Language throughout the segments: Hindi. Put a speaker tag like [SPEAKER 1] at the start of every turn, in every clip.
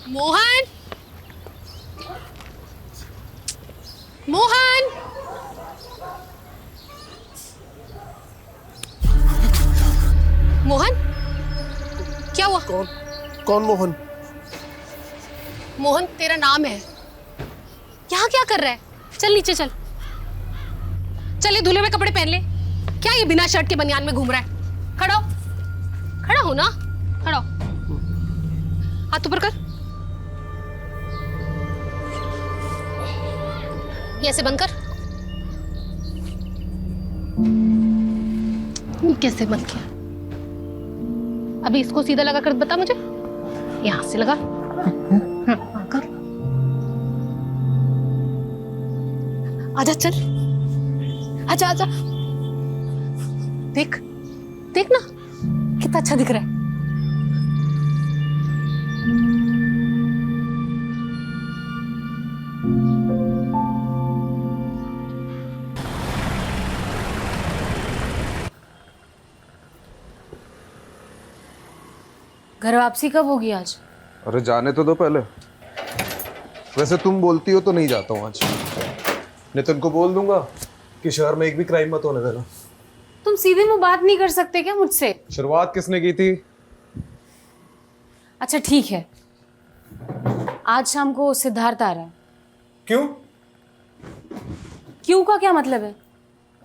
[SPEAKER 1] मोहन, मोहन, मोहन, क्या हुआ?
[SPEAKER 2] कौन कौन मोहन?
[SPEAKER 1] मोहन तेरा नाम है। यहाँ क्या कर रहा है? चल नीचे चल। चल ये धुले में कपड़े पहन ले। क्या ये बिना शर्ट के बनियान में घूम रहा है? खड़ा हो, खड़ा हो ना, खड़ा हो। हाथ ऊपर कर। ये ऐसे बंद कर। ये कैसे बंद किया? अभी इसको सीधा लगा कर बता मुझे। यहां से लगा। कर। आजा चल, आजा आजा। देख देख ना कितना अच्छा दिख रहा है।
[SPEAKER 3] घर वापसी कब होगी आज?
[SPEAKER 2] अरे जाने तो दो पहले। वैसे तुम बोलती हो तो नहीं जाता हूँ आज। नितिन को बोल दूंगा कि शहर में एक भी क्राइम मत होने देना।
[SPEAKER 3] तुम सीधे मुंह बात नहीं कर सकते क्या मुझसे?
[SPEAKER 2] शुरुआत किसने की थी?
[SPEAKER 3] अच्छा ठीक है, आज शाम को सिद्धार्थ आ रहा है।
[SPEAKER 2] क्यों?
[SPEAKER 3] क्यों का क्या मतलब है?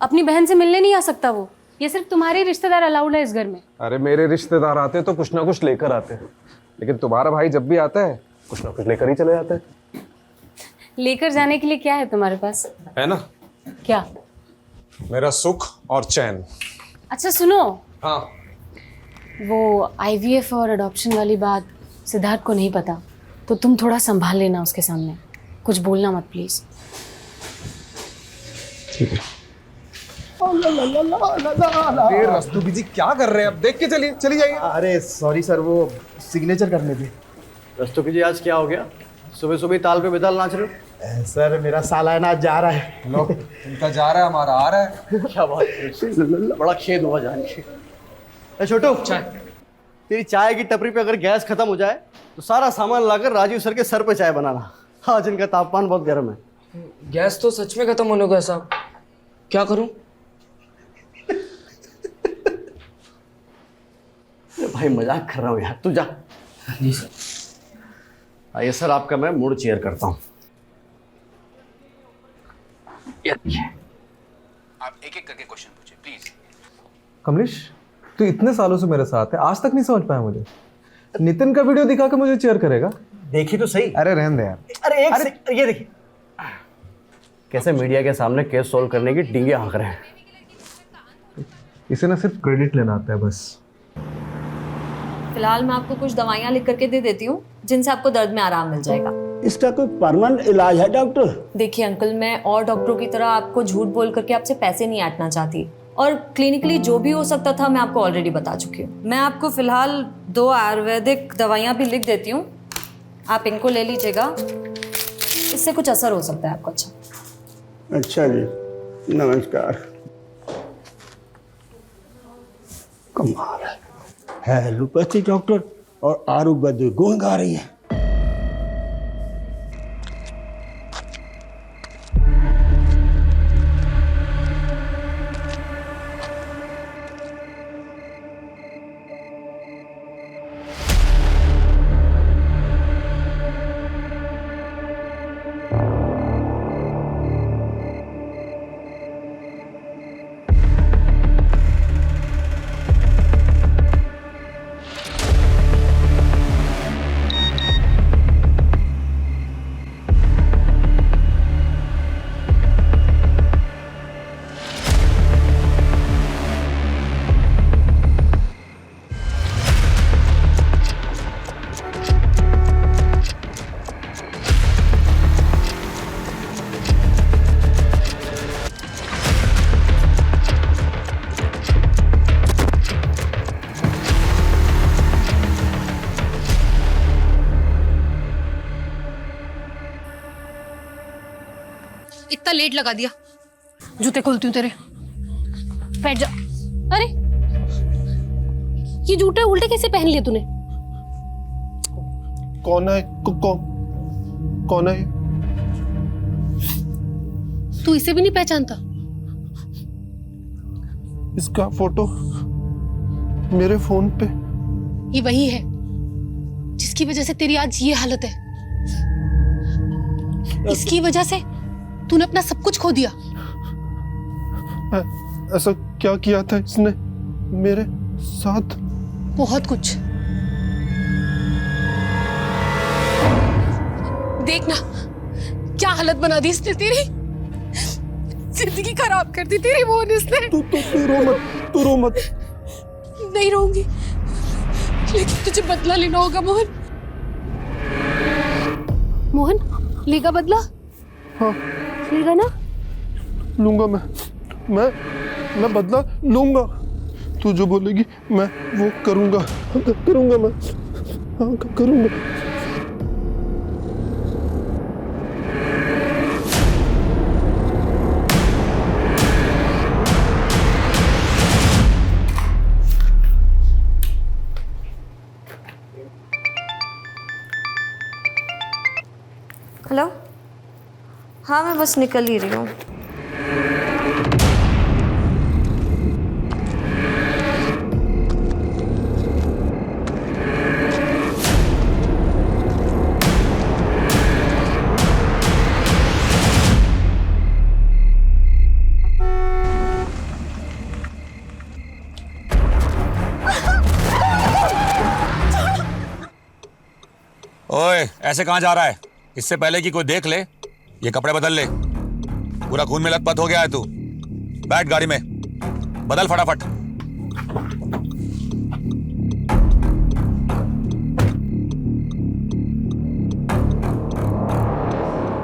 [SPEAKER 3] अपनी बहन से मिलने नहीं आ सकता वो? ये सिर्फ तुम्हारे रिश्तेदार अलाउड है इस घर में।
[SPEAKER 2] अरे मेरे रिश्तेदार आते तो कुछ ना कुछ लेकर आते हैं, लेकिन तुम्हारा भाई जब भी आता है कुछ ना कुछ लेकर ही चले जाता है।
[SPEAKER 3] लेकर जाने के लिए क्या है तुम्हारे पास?
[SPEAKER 2] है ना?
[SPEAKER 3] क्या?
[SPEAKER 2] मेरा सुख और चैन।
[SPEAKER 3] अच्छा सुनो,
[SPEAKER 2] हाँ।
[SPEAKER 3] वो IVF और अडॉप्शन वाली बात सिद्धार्थ को नहीं पता, तो तुम थोड़ा संभाल लेना उसके सामने। कुछ बोलना मत प्लीज।
[SPEAKER 2] ठीक है। अरे रस्तोगी जी क्या कर रहे हैं? अब देख के चलिए, चली जाइए।
[SPEAKER 4] अरे सॉरी सर, वो सिग्नेचर करने थे।
[SPEAKER 5] रस्तोगी जी आज क्या हो गया? सुबह सुबह ताल पे बेताल नाच रहे हो?
[SPEAKER 4] सर मेरा सालाना आज जा रहा है।
[SPEAKER 2] लो, उनका जा रहा है, हमारा आ रहा है।
[SPEAKER 5] क्या बात है, बड़ा खेद हुआ जान के। छोटू, चाय। तेरी चाय की टपरी पे अगर गैस खत्म हो जाए तो सारा सामान लाकर राजीव सर के सर पे चाय बनाना। आज इनका तापमान बहुत गर्म है।
[SPEAKER 6] गैस तो सच में खत्म होने को है साहब, क्या करूं?
[SPEAKER 5] भाई मजाक कर रहा हूँ यार, तू जा।
[SPEAKER 6] जी सर।
[SPEAKER 5] आइए सर, आपका मैं मूड चेयर करता हूँ।
[SPEAKER 7] आप एक एक करके क्वेश्चन पूछिए प्लीज।
[SPEAKER 2] कमलेश, तू इतने सालों से मेरे साथ है, आज तक नहीं समझ पाया मुझे। नितिन का वीडियो दिखा के मुझे चेयर करेगा?
[SPEAKER 5] देखी तो सही।
[SPEAKER 2] अरे रहने दे यार।
[SPEAKER 5] अरे ये देखिए कैसे मीडिया के सामने केस सॉल्व करने की डींगे हाँक रहे हैं।
[SPEAKER 2] इसे ना सिर्फ क्रेडिट लेना आता है बस।
[SPEAKER 8] फिलहाल मैं आपको कुछ दवाइयाँ लिख करके दे देती हूँ जिनसे आपको दर्द में आराम मिल जाएगा।
[SPEAKER 4] इसका कोई परमानेंट इलाज है डॉक्टर?
[SPEAKER 8] देखिए अंकल, मैं और डॉक्टरों की तरह आपको झूठ बोल करके आपसे पैसे नहीं ऐंठना चाहती, और क्लिनिकली जो भी हो सकता था मैं आपको ऑलरेडी बता चुकी हूँ। मैं आपको फिलहाल 2 आयुर्वेदिक दवाइयाँ भी लिख देती हूँ, आप इनको ले लीजिएगा, इससे कुछ असर हो सकता है आपको।
[SPEAKER 4] अच्छा जी, नमस्कार। कमाल है, एलोपैथी डॉक्टर और आयुर्वेदिक गुण गा रही है।
[SPEAKER 1] इतना लेट लगा दिया, जूते खोलती हूँ तेरे। बैठ जा। अरे ये जूते उल्टे कैसे पहन लिए तूने?
[SPEAKER 2] कौन है? कौन है?
[SPEAKER 1] तू इसे भी नहीं पहचानता?
[SPEAKER 2] इसका फोटो मेरे फोन पे।
[SPEAKER 1] ये वही है जिसकी वजह से तेरी आज ये हालत है। इसकी वजह से तूने अपना सब कुछ खो दिया।
[SPEAKER 2] ऐसा क्या किया था इसने मेरे साथ?
[SPEAKER 1] बहुत कुछ। देखना क्या हालत बना दी इसने तेरी। जिंदगी खराब कर दी तेरी मोहन इसने।
[SPEAKER 2] तू रो मत।
[SPEAKER 1] नहीं रहूंगी, लेकिन तुझे बदला लेना होगा मोहन। मोहन लेगा बदला?
[SPEAKER 2] हाँ
[SPEAKER 1] लेगा ना?
[SPEAKER 2] लूंगा मैं बदला लूंगा। तू जो बोलेगी मैं वो करूंगा मैं। हाँ करूंगा।
[SPEAKER 8] हेलो, हाँ मैं बस निकल ही रही हूँ।
[SPEAKER 7] ओए, ऐसे कहाँ जा रहा है? इससे पहले कि कोई देख ले, ये कपड़े बदल ले। पूरा खून में लथपथ हो गया है तू। बैठ गाड़ी में, बदल फटाफट।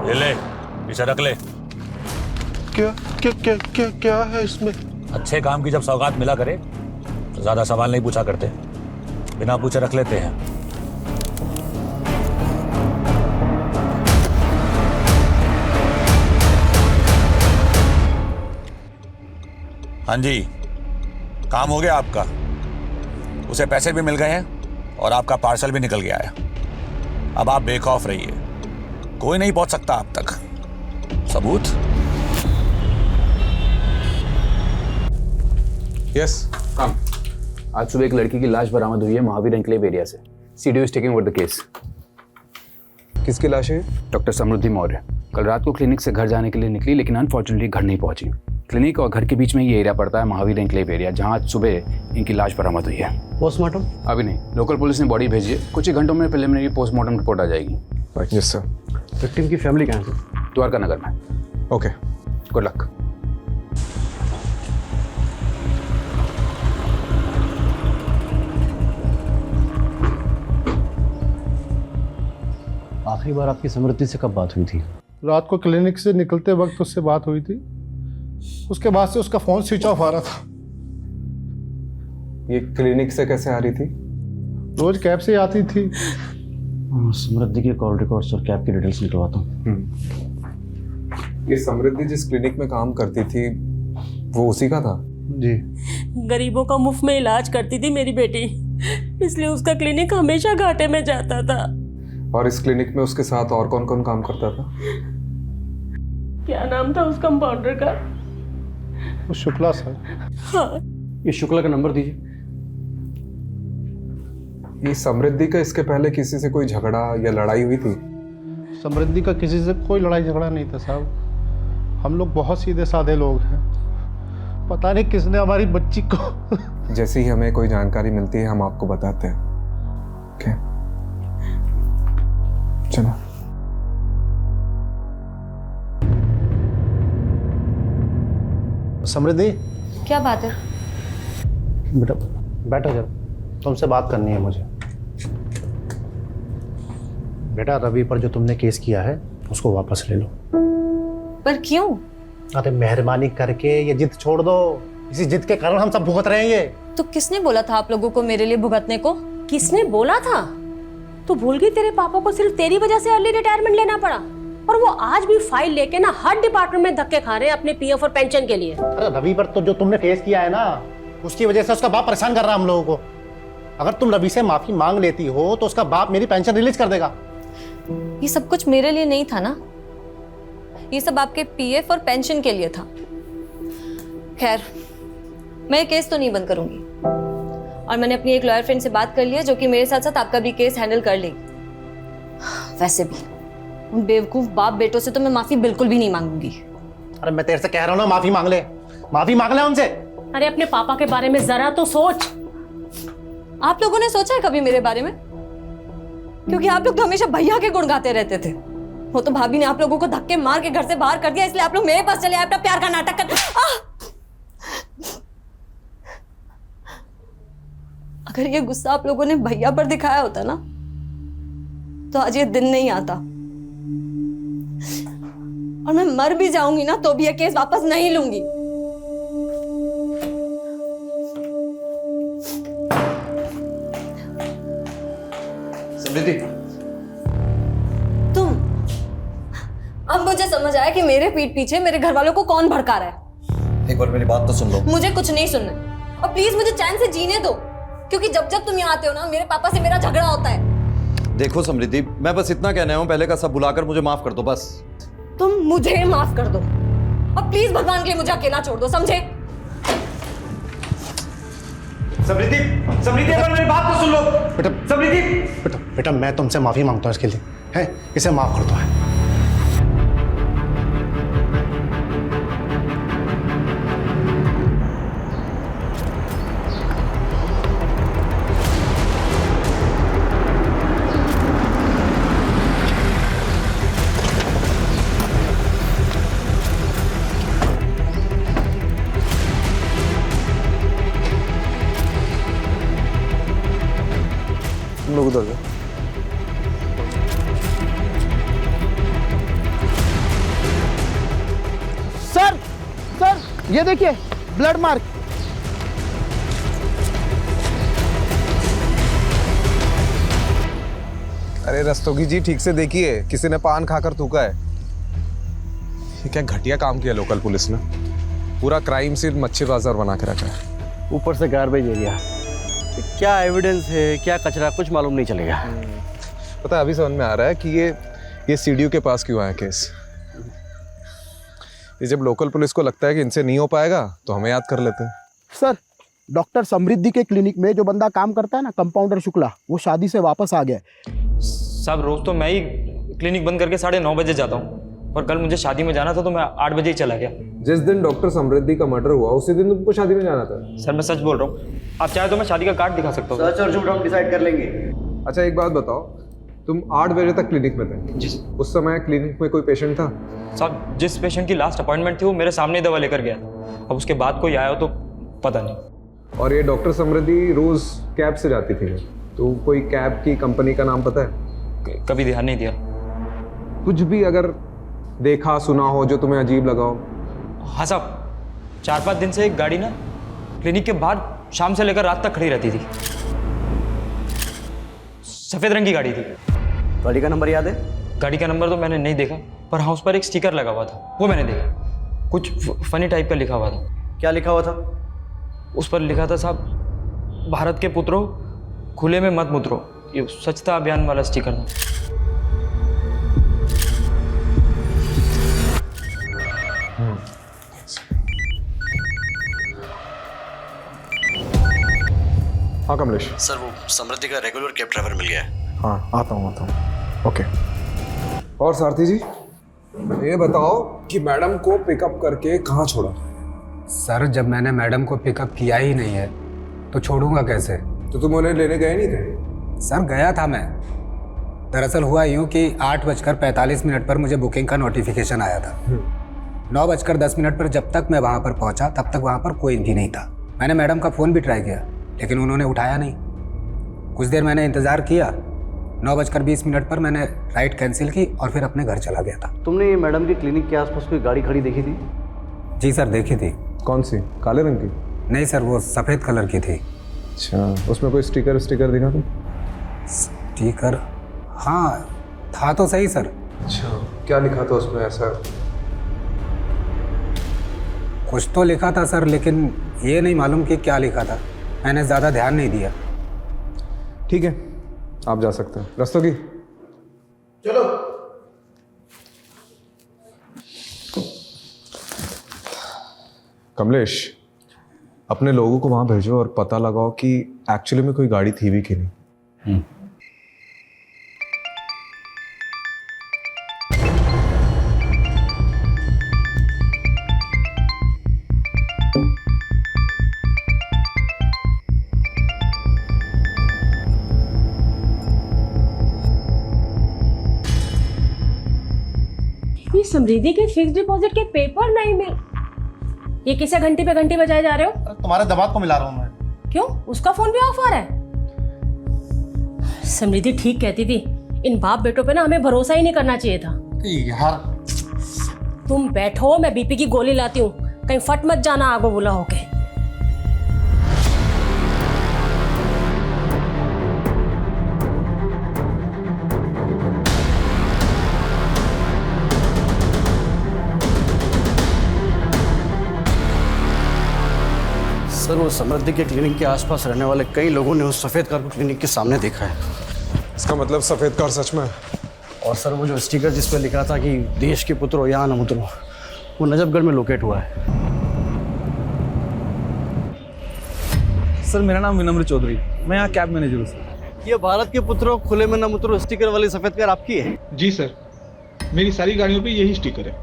[SPEAKER 7] ये ले, इसे रख ले।
[SPEAKER 2] क्या है इसमें?
[SPEAKER 7] अच्छे काम की जब सौगात मिला करे तो ज्यादा सवाल नहीं पूछा करते, बिना पूछे रख लेते हैं। हाँ जी, काम हो गया आपका। उसे पैसे भी मिल गए हैं और आपका पार्सल भी निकल गया है। अब आप बेखौफ रहिए, कोई नहीं पहुंच सकता आप तक। सबूत?
[SPEAKER 2] Yes
[SPEAKER 9] come. आज सुबह एक लड़की की लाश बरामद हुई है महावीर एन्क्लेव एरिया से। CDO is taking over the case.
[SPEAKER 2] किसकी लाश है?
[SPEAKER 9] डॉक्टर समृद्धि मौर्य कल रात को क्लिनिक से घर जाने के लिए निकली, लेकिन अनफॉर्चुनेटली घर नहीं पहुंची। क्लिनिक और घर के बीच में ये एरिया पड़ता है महावीर एन्क्लेव एरिया, जहां आज सुबह इनकी लाश बरामद हुई है।
[SPEAKER 5] पोस्टमार्टम
[SPEAKER 9] अभी नहीं, लोकल पुलिस ने बॉडी भेजी है। कुछ ही घंटों में प्रिलिमिनरी पोस्टमार्टम रिपोर्ट आ जाएगी।
[SPEAKER 2] Yes sir.
[SPEAKER 5] विक्टिम की फैमिली कहाँ है?
[SPEAKER 9] द्वारका नगर में।
[SPEAKER 2] Okay,
[SPEAKER 9] good luck.
[SPEAKER 5] आखिरी बार आपकी समृद्धि से कब बात हुई थी?
[SPEAKER 10] रात को क्लिनिक से निकलते वक्त उससे बात हुई थी। उसके बाद से उसका फोन स्विच ऑफ आ रहा था।
[SPEAKER 2] ये क्लिनिक से कैसे आ रही थी?
[SPEAKER 10] रोज कैब से आती थी।
[SPEAKER 5] समृद्धि के कॉल रिकॉर्ड्स और कैब की डिटेल्स निकलवाता हूँ।
[SPEAKER 2] ये समृद्धि जिस क्लिनिक में काम करती थी वो उसी का था?
[SPEAKER 10] जी।
[SPEAKER 11] गरीबों का मुफ्त में इलाज करती थी मेरी बेटी, इसलिए उसका क्लिनिक हमेशा घाटे में जाता था।
[SPEAKER 2] और इस क्लिनिक में उसके साथ और कौन कौन काम करता था?
[SPEAKER 11] क्या नाम था उस कंपाउंडर का?
[SPEAKER 10] वो शुक्ला सर।
[SPEAKER 11] हाँ।
[SPEAKER 5] ये शुक्ला का नंबर दीजिए।
[SPEAKER 2] ये समृद्धि का इसके पहले किसी से कोई झगड़ा या लड़ाई हुई थी?
[SPEAKER 10] समृद्धि का किसी से कोई लड़ाई झगड़ा नहीं था साहब। हम लोग बहुत सीधे साधे लोग हैं। पता नहीं किसने हमारी बच्ची को
[SPEAKER 2] जैसे ही हमें कोई जानकारी मिलती है हम आपको बताते हैं। ओके, चलो।
[SPEAKER 10] समृद्धि,
[SPEAKER 8] क्या बात है?
[SPEAKER 10] बेटा बैठो जरा, तुमसे बात करनी है मुझे। बेटा रवि पर जो तुमने केस किया है उसको वापस ले लो।
[SPEAKER 8] पर क्यों?
[SPEAKER 10] अरे मेहरबानी करके ये जिद छोड़ दो। इसी जिद के कारण हम सब भुगत रहे हैं ये।
[SPEAKER 8] तो किसने बोला था आप लोगों को मेरे लिए भुगतने को?
[SPEAKER 11] किसने बोला था? तू भूल गई तेरे पापा को सिर्फ तेरी वजह से अर्ली रिटायरमेंट लेना पड़ा, और वो आज भी फाइल लेके ना हर डिपार्टमेंट में धक्के खा रहे हैं अपने पीएफ और पेंशन के लिए।
[SPEAKER 10] अरे रवि पर तो जो तुमने केस किया है ना, उसकी वजह से उसका बाप परेशान कर रहा है हम लोगों को। अगर तुम रवि से माफी मांग लेती हो तो उसका बाप मेरी पेंशन रिलीज कर देगा।
[SPEAKER 8] ये सब कुछ मेरे लिए नहीं था ना, ये सब आपके पीएफ और पेंशन के लिए था। खैर, मैं ये केस तो नहीं बंद करूंगी, और मैंने अपनी एक लॉयर फ्रेंड से बात कर ली है जो कि मेरे साथ साथ आपका भी केस हैंडल कर लेगी। वैसे भी उन बेवकूफ बाप बेटों से तो मैं माफी बिल्कुल भी नहीं मांगूंगी।
[SPEAKER 10] अरे मैं तेरे से कह रहा हूँ ना, माफी मांग ले उनसे।
[SPEAKER 11] अरे अपने पापा के बारे में जरा तो सोच।
[SPEAKER 8] आप लोगों ने सोचा है कभी मेरे बारे में? क्योंकि आप लोग तो हमेशा भैया के गुण गाते रहते थे। वो तो भाभी ने आप लोगों को धक्के मार के घर से बाहर कर दिया, इसलिए आप लोग मेरे पास चले आए अपना प्यार का नाटक कर। अगर ये गुस्सा आप लोगों ने भैया पर दिखाया होता ना, तो आज ये दिन नहीं आता, और मैं मर भी जाऊंगी ना तो भी ये केस वापस नहीं लूंगी।
[SPEAKER 2] समृद्धि,
[SPEAKER 8] तुम, अब मुझे समझ आया कि मेरे पीठ पीछे मेरे घर वालों को कौन भड़का रहा है।
[SPEAKER 5] एक बार मेरी बात तो सुन लो।
[SPEAKER 8] मुझे कुछ नहीं सुनना, और प्लीज मुझे चैन से जीने दो, क्योंकि जब जब तुम यहाँ आते हो ना, मेरे पापा से मेरा झगड़ा होता है।
[SPEAKER 5] देखो समृद्धि, मैं बस इतना कहने आया हूँ, पहले का सब बुलाकर मुझे माफ कर दो बस।
[SPEAKER 8] तुम मुझे माफ कर दो, और प्लीज भगवान के लिए मुझे अकेला छोड़ दो, समझे?
[SPEAKER 5] समृद्धि, समृद्धि एक बार मेरी बात तो सुन लो। समृद्धि,
[SPEAKER 10] बेटा मैं तुमसे माफी मांगता हूँ इसके लिए, है, इसे माफ कर दो। है
[SPEAKER 2] तुम लोग उधर जाओ।
[SPEAKER 10] सर ये देखिए ब्लड मार्क।
[SPEAKER 2] अरे रस्तोगी जी, ठीक से देखिए, किसी ने पान खाकर थूका है। ये क्या घटिया काम किया लोकल पुलिस ने, पूरा क्राइम सीन मच्छी बाजार बना के रखा है।
[SPEAKER 5] ऊपर से गार्बेज एरिया, क्या एविडेंस है क्या कचरा कुछ मालूम नहीं चलेगा।
[SPEAKER 2] पता है, अभी समझ में आ रहा है कि ये सीडीओ के पास क्यों आया केस। ये जब लोकल पुलिस को लगता है कि इनसे नहीं हो पाएगा तो हमें याद कर लेते हैं।
[SPEAKER 12] सर, डॉक्टर समृद्धि के क्लिनिक में जो बंदा काम करता है ना, कंपाउंडर शुक्ला, वो शादी से वापस आ गया।
[SPEAKER 6] साहब रोज तो मैं ही क्लिनिक बंद करके 9:30 बजे जाता हूँ, और कल मुझे शादी में जाना था तो मैं 8 बजे ही चला गया।
[SPEAKER 2] जिस दिन डॉक्टर समृद्धि का मर्डर हुआ उसी दिन तुमको शादी में जाना था।
[SPEAKER 6] सर मैं सच बोल रहा हूँ, आप चाहे तो मैं शादी का कार्ड दिखा सकता हूँ।
[SPEAKER 5] सच और झूठ हम डिसाइड कर लेंगे।
[SPEAKER 2] अच्छा एक बात बताओ, तुम 8 बजे तक क्लिनिक में थे?
[SPEAKER 6] जी।
[SPEAKER 2] उस समय क्लिनिक में कोई पेशेंट था?
[SPEAKER 6] साहब जिस पेशेंट की लास्ट अपॉइंटमेंट थी वो मेरे सामने दवा लेकर गया था, अब उसके बाद कोई आया हो तो पता नहीं।
[SPEAKER 2] और ये डॉक्टर समृद्धि रोज कैब से जाती थी, तो कोई कैब की कंपनी का नाम पता है?
[SPEAKER 6] कभी ध्यान नहीं दिया।
[SPEAKER 2] कुछ भी अगर देखा सुना हो जो तुम्हें अजीब लगा हो?
[SPEAKER 6] हाँ साहब, 4-5 दिन से एक गाड़ी ना क्लिनिक के बाहर शाम से लेकर रात तक खड़ी रहती थी। सफेद रंग की गाड़ी थी।
[SPEAKER 5] गाड़ी का नंबर याद है?
[SPEAKER 6] गाड़ी का नंबर तो मैंने नहीं देखा, पर हाँ उस पर एक स्टिकर लगा हुआ था, वो मैंने देखा। कुछ फनी टाइप का लिखा हुआ था।
[SPEAKER 5] क्या लिखा हुआ था?
[SPEAKER 6] उस पर लिखा था साहब, भारत के पुत्रों खुले में मत मुतरो। ये स्वच्छता अभियान वाला स्टिकर था।
[SPEAKER 2] हाँ कमलेश।
[SPEAKER 5] सर वो समृद्धि का रेगुलर कैब ड्राइवर मिल गया है।
[SPEAKER 2] हाँ आता हूँ ओके। और सारथी जी ये बताओ कि मैडम को पिकअप करके कहाँ छोड़ा?
[SPEAKER 9] सर जब मैंने मैडम को पिकअप किया ही नहीं है तो छोड़ूंगा कैसे?
[SPEAKER 2] तो तुम उन्हें लेने गए नहीं थे?
[SPEAKER 9] सर गया था मैं। दरअसल हुआ यूँ कि 8:45 पर मुझे बुकिंग का नोटिफिकेशन आया था। 9:10 पर जब तक मैं वहाँ पर पहुँचा तब तक वहाँ पर कोई भी नहीं था। मैंने मैडम का फ़ोन भी ट्राई किया लेकिन उन्होंने उठाया नहीं। कुछ देर मैंने इंतज़ार किया, 9:20 पर मैंने राइड कैंसिल की और फिर अपने घर चला गया था।
[SPEAKER 5] तुमने मैडम के क्लिनिक के आसपास कोई गाड़ी खड़ी देखी थी?
[SPEAKER 9] जी सर देखी थी।
[SPEAKER 2] कौन सी? काले रंग की?
[SPEAKER 9] नहीं सर, वो सफ़ेद कलर की थी।
[SPEAKER 2] अच्छा, उसमें कोई स्टिकर दिखा था?
[SPEAKER 9] स्टिकर? हाँ था तो सही सर।
[SPEAKER 2] अच्छा, क्या लिखा था उसमें ऐसा?
[SPEAKER 9] कुछ तो लिखा था सर, लेकिन ये नहीं मालूम कि क्या लिखा था। मैंने ज़्यादा ध्यान नहीं दिया।
[SPEAKER 2] ठीक है, आप जा सकते हैं। रस्तोगी,
[SPEAKER 5] चलो।
[SPEAKER 2] कमलेश, अपने लोगों को वहां भेजो और पता लगाओ कि एक्चुअली में कोई गाड़ी थी भी कि नहीं।
[SPEAKER 11] ये समृद्धि के फिक्स डिपॉजिट के पेपर नहीं मिल, ये किसे घंटे पे घंटे बजाए जा रहे हो?
[SPEAKER 10] तुम्हारे दमाग को मिला रहा हूँ मैं।
[SPEAKER 11] क्यों, उसका फोन भी ऑफ आ रहा है? समृद्धि ठीक कहती थी, इन बाप बेटों पे ना हमें भरोसा ही नहीं करना चाहिए था।
[SPEAKER 10] यार
[SPEAKER 11] तुम बैठो, मैं बीपी की गोली लाती हूँ, कहीं फट मत जाना आगो बुला होके।
[SPEAKER 5] सर, वो समृद्धि के क्लिनिक के आसपास रहने वाले कई लोगों ने उस सफ़ेद कार को क्लिनिक के सामने देखा है।
[SPEAKER 2] इसका मतलब सफेद कार सच में है?
[SPEAKER 5] और सर, वो जो स्टिकर जिस पर लिखा था कि देश के पुत्रों यहाँ न उतरो, वो नजफगढ़ में लोकेट हुआ है।
[SPEAKER 6] सर मेरा नाम विनम्र चौधरी, मैं यहाँ कैब मैनेजर हूँ सर।
[SPEAKER 5] ये भारत के पुत्रों खुले में न उतरो स्टिकर वाली सफ़ेद कार आपकी है?
[SPEAKER 10] जी सर, मेरी सारी गाड़ियों पे यही स्टिकर है।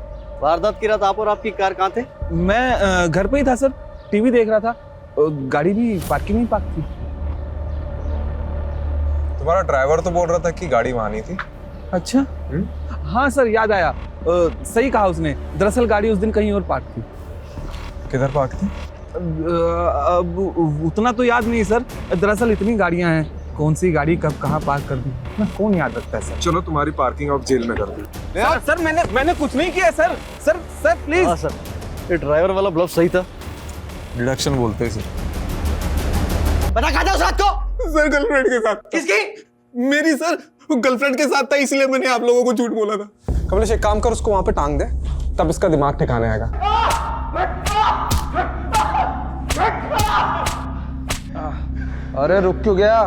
[SPEAKER 5] वारदात की रात आप और आपकी कार कहाँ थे?
[SPEAKER 6] मैं घर पे ही था सर, टीवी देख रहा था, गाड़ी भी पार्किंग में पार्क थी।
[SPEAKER 2] तुम्हारा ड्राइवर तो बोल रहा था कि गाड़ी वहां नहीं थी।
[SPEAKER 6] अच्छा, हाँ सर याद आया, सही कहा उसने, दरअसल गाड़ी उस दिन कहीं और पार्क थी।
[SPEAKER 2] किधर पार्क थी?
[SPEAKER 6] अब उतना तो याद नहीं सर, दरअसल इतनी गाड़ियां हैं, कौन सी गाड़ी कब कहाँ पार्क कर दी ना कौन याद रखता है सर।
[SPEAKER 2] चलो, तुम्हारी पार्किंग अब जेल में कर दी।
[SPEAKER 6] सर मैंने कुछ नहीं किया सर। Sir sir please.
[SPEAKER 5] हाँ सर, ये ड्राइवर वाला ब्लफ सही था।
[SPEAKER 2] डिडक्शन बोलते हैं सर।
[SPEAKER 5] पता कहाँ था उस रात को?
[SPEAKER 2] सर गर्लफ्रेंड के साथ।
[SPEAKER 5] किसकी?
[SPEAKER 2] मेरी सर, गर्लफ्रेंड के साथ था, इसलिए मैंने आप लोगों को झूठ बोला था। कमलेश, एक काम कर, उसको वहां पे टांग दे, तब इसका दिमाग ठिकाने आएगा। अरे रुक क्यों गया?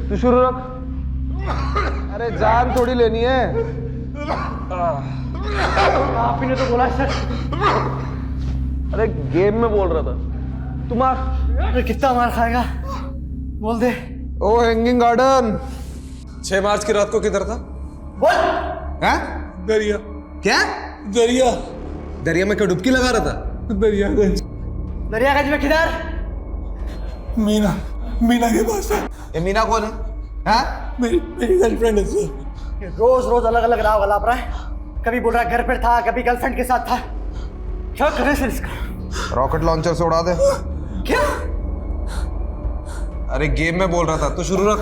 [SPEAKER 2] तू शुरू रख। अरे जान थोड़ी लेनी है।
[SPEAKER 5] आप ही ने तो बोला सर।
[SPEAKER 2] अरे गेम में बोल रहा था। तुम
[SPEAKER 5] अरे कितना मार खाएगा, बोल दे।
[SPEAKER 2] ओ हैंगिंग गार्डन, 6 मार्च की रात को किधर था?
[SPEAKER 5] बोल।
[SPEAKER 2] हैं?
[SPEAKER 10] दरिया।
[SPEAKER 2] क्या?
[SPEAKER 10] दरिया।
[SPEAKER 2] दरिया में क्या डुबकी लगा रहा था?
[SPEAKER 10] दरियागंज।
[SPEAKER 5] दरियागंज में किधर?
[SPEAKER 10] मीना के पास है।
[SPEAKER 2] ये मीना कौन है? हाँ?
[SPEAKER 10] मेरी गर्लफ्रेंड है सर।
[SPEAKER 5] रोज रोज अलग अलग राह वाला रहा है, कभी बोल रहा घर पर था, कभी गर्लफ्रेंड के साथ था। क्या करे सर इसका?
[SPEAKER 2] रॉकेट लॉन्चर से उड़ा दे।
[SPEAKER 5] क्या?
[SPEAKER 2] अरे गेम में बोल रहा था, तू शुरू रख।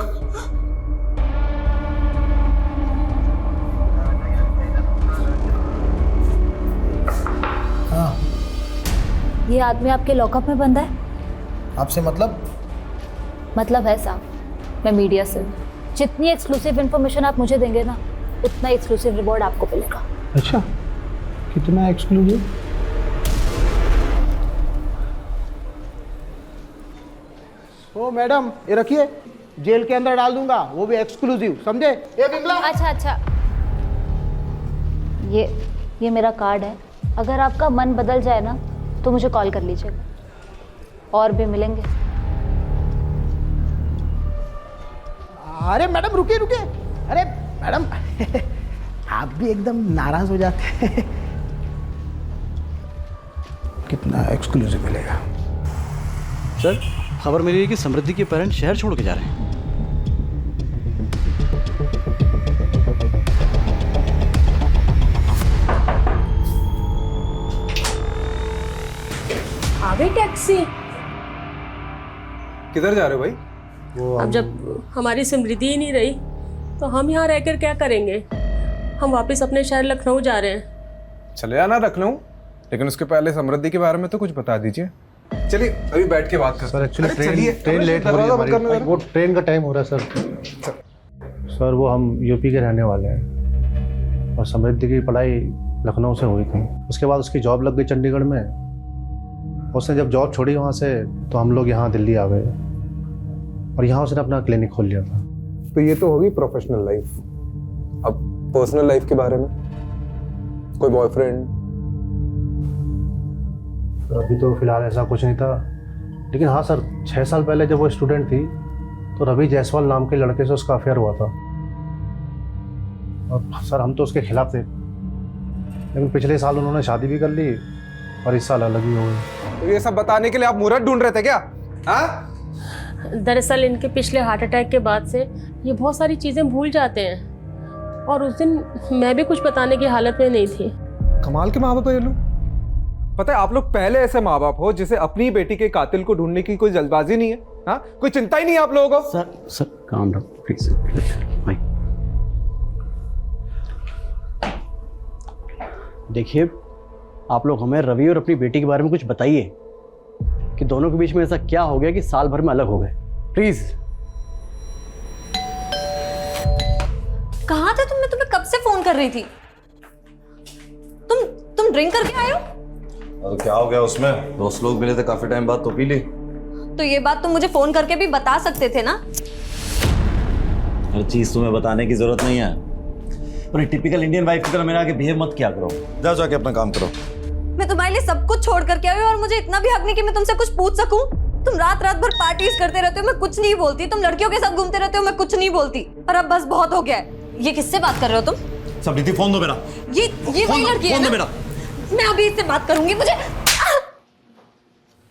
[SPEAKER 5] हाँ।
[SPEAKER 8] ये आदमी आपके लॉकअप में बंद है?
[SPEAKER 5] आपसे मतलब?
[SPEAKER 8] मतलब है साहब, मैं मीडिया से, जितनी एक्सक्लूसिव इन्फॉर्मेशन आप मुझे देंगे ना, उतना एक्सक्लूसिव रिवॉर्ड आपको मिलेगा।
[SPEAKER 12] अच्छा, कितना एक्सक्लूसिव? ओ मैडम, ये रखिए, जेल के अंदर डाल दूंगा, वो भी एक्सक्लूसिव, समझे? ए बिमला।
[SPEAKER 8] अच्छा, ये मेरा कार्ड है, अगर आपका मन बदल जाए ना तो मुझे कॉल कर लीजिएगा, और भी मिलेंगे।
[SPEAKER 12] अरे मैडम रुकिए। अरे मैडम आप भी एकदम नाराज हो जाते हैं। कितना एक्सक्लूसिव मिलेगा?
[SPEAKER 5] सर, खबर मिली है कि समृद्धि के पेरेंट्स शहर छोड़ के जा रहे हैं।
[SPEAKER 11] आ गई टैक्सी।
[SPEAKER 2] किधर जा रहे हो भाई?
[SPEAKER 11] अब जब हमारी समृद्धि ही नहीं रही तो हम यहाँ रहकर क्या करेंगे? हम वापस अपने शहर लखनऊ जा रहे हैं।
[SPEAKER 2] चले आना लखनऊ, लेकिन उसके पहले समृद्धि के बारे में तो कुछ बता दीजिए। चलिए अभी बैठ के बात करते हैं।
[SPEAKER 10] सर एक्चुअली ट्रेन लेट हो रही है हमारी। वो ट्रेन का टाइम हो रहा है सर, वो हम यूपी के रहने वाले हैं और समृद्धि की पढ़ाई लखनऊ से हुई थी। उसके बाद उसकी जॉब लग गई चंडीगढ़ में। उसने जब जॉब छोड़ी वहाँ से तो हम लोग यहाँ दिल्ली आ गए और यहाँ उसने अपना क्लिनिक खोल लिया था।
[SPEAKER 2] तो ये तो होगी प्रोफेशनल लाइफ। अब पर्सनल लाइफ के बारे में, कोई बॉयफ्रेंड?
[SPEAKER 10] अभी तो फिलहाल ऐसा कुछ नहीं था, लेकिन हाँ सर, 6 साल पहले जब वो स्टूडेंट थी तो रवि जायसवाल नाम के लड़के से उसका अफेयर हुआ था। और सर हम तो उसके खिलाफ थे, लेकिन पिछले साल उन्होंने शादी भी कर ली और इस साल अलग ही हो गए।
[SPEAKER 2] तो ये सब बताने के लिए आप मुहूर्त ढूंढ रहे थे क्या? हाँ?
[SPEAKER 11] दरअसल इनके पिछले हार्ट अटैक के बाद से ये बहुत सारी चीज़ें भूल जाते हैं, और उस दिन मैं भी कुछ बताने की हालत में नहीं थी।
[SPEAKER 2] कमाल के माँ बाप है ये लोग। पता है आप लोग पहले ऐसे माँ बाप हो जिसे अपनी बेटी के कातिल को ढूंढने की कोई जल्दबाजी नहीं है। हाँ, कोई चिंता ही नहीं है आप लोगों को।
[SPEAKER 5] सर काम डाउन प्लीज भाई। देखिए, आप लोग हमें रवि और अपनी बेटी के बारे में कुछ बताइए कि दोनों के बीच में ऐसा क्या हो गया कि साल भर में अलग हो गए, प्लीज।
[SPEAKER 8] कहाँ थे तुम? मैं तुम्हें कब से फोन कर रही थी। तुम ड्रिंक करके आए हो?
[SPEAKER 13] और क्या हो गया उसमें? दोस्त लोग मिले थे काफी टाइम बाद तो पी ली।
[SPEAKER 8] तो ये बात तुम मुझे फोन करके भी बता सकते थे ना।
[SPEAKER 13] हर चीज तुम्हें बताने की जरूरत नहीं है। और टिपिकल इंडियन वाइफ की तरह मेरे आगे बिहेव मत किया करो। जाओ जाके अपना काम करो।
[SPEAKER 8] मैं तुम्हारे लिए सब कुछ छोड़ करके आई हूँ और मुझे इतना भी हक नहीं कि मैं तुमसे कुछ पूछ सकूं। तुम रात भर पार्टीज करते रहते हो, मैं कुछ नहीं बोलती। तुम लड़कियों के साथ घूमते रहते हो, मैं कुछ नहीं बोलती। और अब बस बहुत हो गया है। ये किससे बात कर रहे हो तुम?
[SPEAKER 13] समृद्धि फोन दो मेरा।
[SPEAKER 8] ये वही लड़की है ना? मैं अभी इससे बात करूंगी। मुझे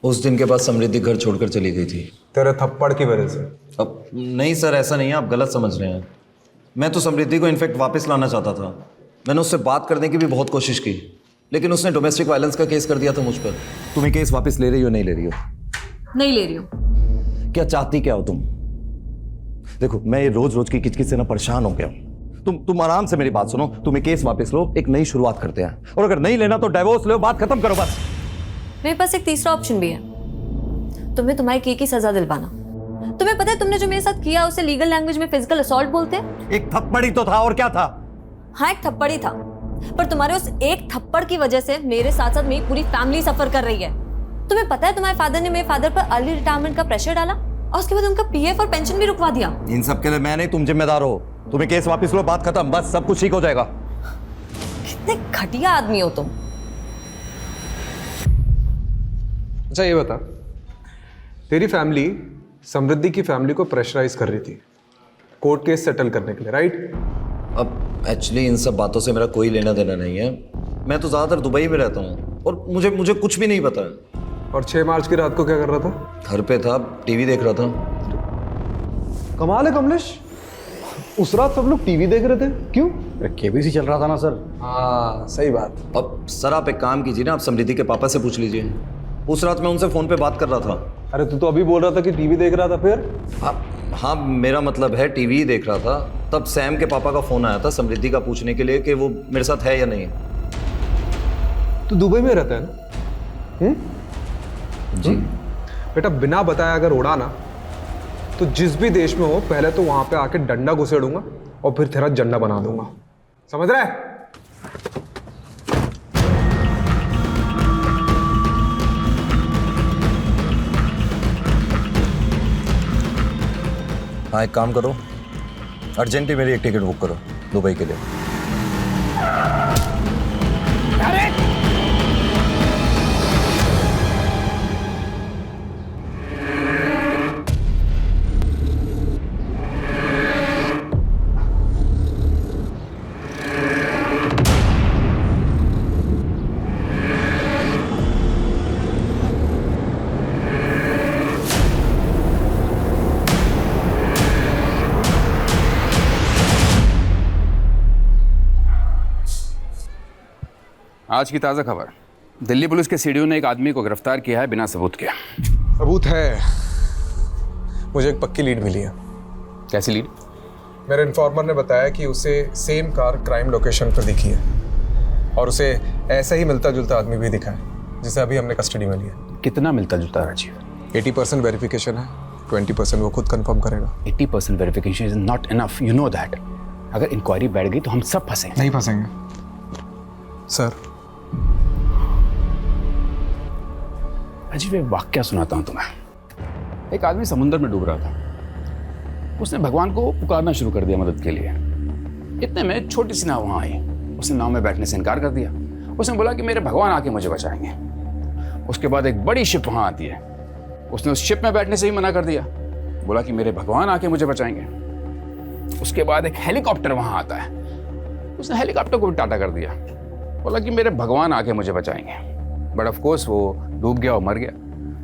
[SPEAKER 13] उस दिन के बाद समृद्धि घर छोड़कर चली गई थी
[SPEAKER 2] तेरे थप्पड़ की वजह से।
[SPEAKER 13] अब नहीं सर, ऐसा नहीं है, आप गलत समझ रहे हैं। मैं तो समृद्धि को इनफैक्ट वापस लाना चाहता था। मैंने उससे बात करने की भी बहुत कोशिश की, लेकिन उसने डोमेस्टिक वायलेंस का केस कर दिया था मुझ पर। तुम्हें केस वापस ले रही हो नहीं ले रही हो?
[SPEAKER 8] नहीं ले रही हूँ।
[SPEAKER 13] क्या चाहती क्या हो तुम? देखो, मैं ये रोज रोज की किचकिच से ना परेशान हो गया हूं। तुम आराम से मेरी बात सुनो। तुम्हें केस वापस लो, एक नई शुरुआत करते हैं। और अगर नहीं लेना तो डाइवोर्स लो, बात खत्म करो बस।
[SPEAKER 8] मेरे पास एक तीसरा ऑप्शन भी है। तुम्हें तुम्हारे किए की सजा दिलवाना। तुम्हें पता है तुमने जो मेरे साथ किया उसे लीगल लैंग्वेज में फिजिकल असॉल्ट बोलते हैं।
[SPEAKER 13] एक थप्पड़ ही तो था, और क्या था?
[SPEAKER 8] हाँ, एक थप्पड़ ही था, पर तुम्हारे उस एक थप्पड़ की वजह से मेरे साथ साथ मेरी पूरी फैमिली सफर कर रही है। तुम्हें पता है तुम्हारे फादर ने मेरे फादर पर अर्ली रिटायरमेंट का प्रेशर डाला और उसके बाद उनका पीएफ और पेंशन भी रुकवा दिया।
[SPEAKER 13] इन सब के लिए मैं नहीं, तुम जिम्मेदार हो। तुम्हें केस वापस लो, बात खत्म, बस सब कुछ ठीक हो जाएगा।
[SPEAKER 8] कितने घटिया आदमी हो तुम।
[SPEAKER 2] अच्छा ये बता, तेरी फैमिली समृद्धि की फैमिली को प्रेशराइज कर रही थी कोर्ट केस सेटल करने के लिए, राइट?
[SPEAKER 13] अब एक्चुअली इन सब बातों से मेरा कोई लेना देना नहीं है। मैं तो ज़्यादातर दुबई में रहता हूँ और मुझे कुछ भी नहीं पता है।
[SPEAKER 2] और 6 मार्च की रात को क्या कर रहा था?
[SPEAKER 13] घर पे था, टीवी देख रहा था।
[SPEAKER 2] कमाल है कमलेश, उस रात सब लोग टीवी देख रहे थे, क्यों?
[SPEAKER 5] केबीसी चल रहा था ना सर।
[SPEAKER 2] हाँ सही बात।
[SPEAKER 13] अब सर आप एक काम कीजिए ना, आप समृद्धि के पापा से पूछ लीजिए। उस रात मैं उनसे फ़ोन पे बात कर रहा था।
[SPEAKER 2] अरे तू तो अभी बोल रहा था कि टीवी देख रहा था, फिर?
[SPEAKER 13] हाँ, मेरा मतलब है टीवी ही देख रहा था। तब सैम के पापा का फ़ोन आया था समृद्धि का पूछने के लिए कि वो मेरे साथ है या नहीं।
[SPEAKER 2] तू दुबई में रहता है ना?
[SPEAKER 13] जी
[SPEAKER 2] बेटा, बिना बताए अगर उड़ा ना तो जिस भी देश में हो पहले तो वहां पे आके डंडा घुसेड़ूंगा और फिर तेरा झंडा बना दूंगा, समझ रहा है?
[SPEAKER 13] हाँ, एक काम करो, अर्जेंटली मेरी एक टिकट बुक करो दुबई के लिए।
[SPEAKER 14] आज की ताज़ा खबर, दिल्ली पुलिस के सीडीओ ने एक आदमी को गिरफ्तार किया है बिना सबूत के।
[SPEAKER 2] सबूत है, मुझे एक पक्की लीड मिली है।
[SPEAKER 14] कैसी लीड?
[SPEAKER 2] मेरे इन्फॉर्मर ने बताया कि उसे सेम कार क्राइम लोकेशन पर दिखी है और उसे ऐसा ही मिलता जुलता आदमी भी दिखा है जिसे अभी हमने कस्टडी में लिया।
[SPEAKER 14] कितना मिलता जुलता राजीव?
[SPEAKER 2] 80% वेरिफिकेशन है, 20% वो खुद कंफर्म करेगा।
[SPEAKER 14] 80% verification is not enough, you know that. अगर इंक्वायरी बैठ गई तो हम सब फंसेंगे।
[SPEAKER 2] नहीं फंसेंगे सर।
[SPEAKER 14] अजीब एक वाक्या सुनाता हूं तुम्हें। एक आदमी समुद्र में डूब रहा था, उसने भगवान को पुकारना शुरू कर दिया मदद के लिए। इतने में छोटी सी नाव वहाँ आई। उसने नाव में बैठने से इनकार कर दिया। उसने बोला कि मेरे भगवान आके मुझे बचाएंगे। उसके बाद एक बड़ी शिप वहाँ आती है। उसने उस शिप में बैठने से ही मना कर दिया, बोला कि मेरे भगवान आके मुझे बचाएंगे। उसके बाद एक हेलीकॉप्टर वहाँ आता है। उसने हेलीकॉप्टर को भी टाटा कर दिया, बोला कि मेरे भगवान आके मुझे बचाएंगे। बट ऑफ कोर्स वो डूब गया और मर गया।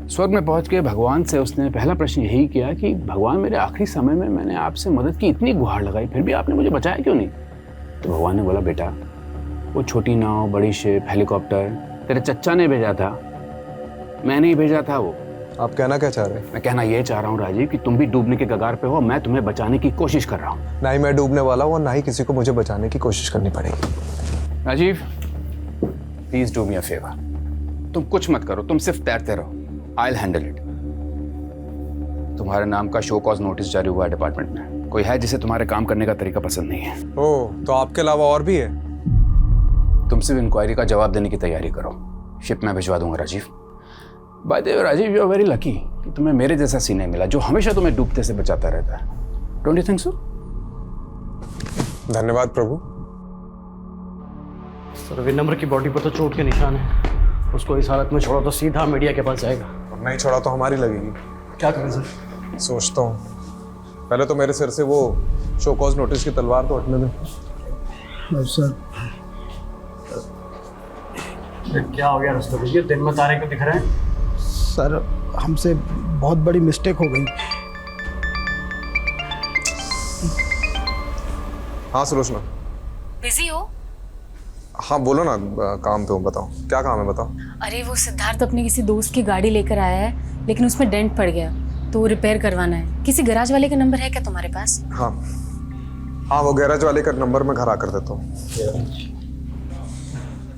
[SPEAKER 14] स्वर्ग में पहुंच के भगवान से उसने पहला प्रश्न यही किया कि भगवान, मेरे आखिरी समय में मैंने आपसे मदद की, इतनी गुहार लगाई, फिर भी आपने मुझे बचाया क्यों नहीं? तो भगवान ने बोला, बेटा वो छोटी नाव, बड़ी शिप, हेलीकॉप्टर तेरे चच्चा ने भेजा था, मैं नहीं भेजा था। वो
[SPEAKER 2] आप कहना क्या चाह रहे हैं?
[SPEAKER 14] मैं कहना ये चाह रहा हूँ राजीव कि तुम भी डूबने के कगार पे हो, मैं तुम्हें बचाने की कोशिश कर रहा हूँ।
[SPEAKER 2] ना ही मैं डूबने वाला हूँ और ना ही किसी को मुझे बचाने की कोशिश करनी पड़ेगी।
[SPEAKER 14] Rajiv please do me a favour, तुम कुछ मत करो, तुम सिर्फ तैरते रहो, आई विल हैंडल इट। तुम्हारे नाम का शो कॉज नोटिस जारी हुआ है डिपार्टमेंट में। कोई है जिसे तुम्हारे काम करने का तरीका पसंद नहीं है?
[SPEAKER 2] ओह, तो आपके अलावा और भी है?
[SPEAKER 14] तुम सिर्फ इंक्वायरी का जवाब देने की तैयारी करो, शिप में भिजवा दूंगा Rajiv. By the way Rajiv, you are very lucky कि तुम्हें मेरे जैसा सीने मिला जो हमेशा तुम्हें डूबते से बचाता रहता है। Don't you think so?
[SPEAKER 2] धन्यवाद प्रभु।
[SPEAKER 5] सर विनम्र की बॉडी पर तो चोट के निशान है। उसको इस हालत में छोड़ा तो सीधा मीडिया के पास जाएगा।
[SPEAKER 2] और नहीं छोड़ा तो हमारी लगेगी।
[SPEAKER 5] क्या करें सर?
[SPEAKER 2] सोचता हूँ, पहले तो मेरे सिर से वो शो कॉज नोटिस की तलवार तो हटने दे।
[SPEAKER 5] सर क्या हो गया रस्तों? ये दिन में तारे क्यों दिख रहे हैं?
[SPEAKER 12] सर हमसे बहुत बड़ी मिस्टेक हो गई।
[SPEAKER 2] हाँ सुलोचना।
[SPEAKER 3] बिजी हो?
[SPEAKER 2] हाँ बोलो ना, काम पे हूँ, बताओ क्या काम है, बताओ।
[SPEAKER 3] अरे वो सिद्धार्थ अपने किसी दोस्त की गाड़ी लेकर आया है, लेकिन उसमें डेंट पड़ गया तो वो रिपेयर करवाना है। किसी गैराज वाले का नंबर है क्या तुम्हारे पास?
[SPEAKER 2] हाँ हाँ, वो गैराज वाले का नंबर मैं घर आकर देता हूँ।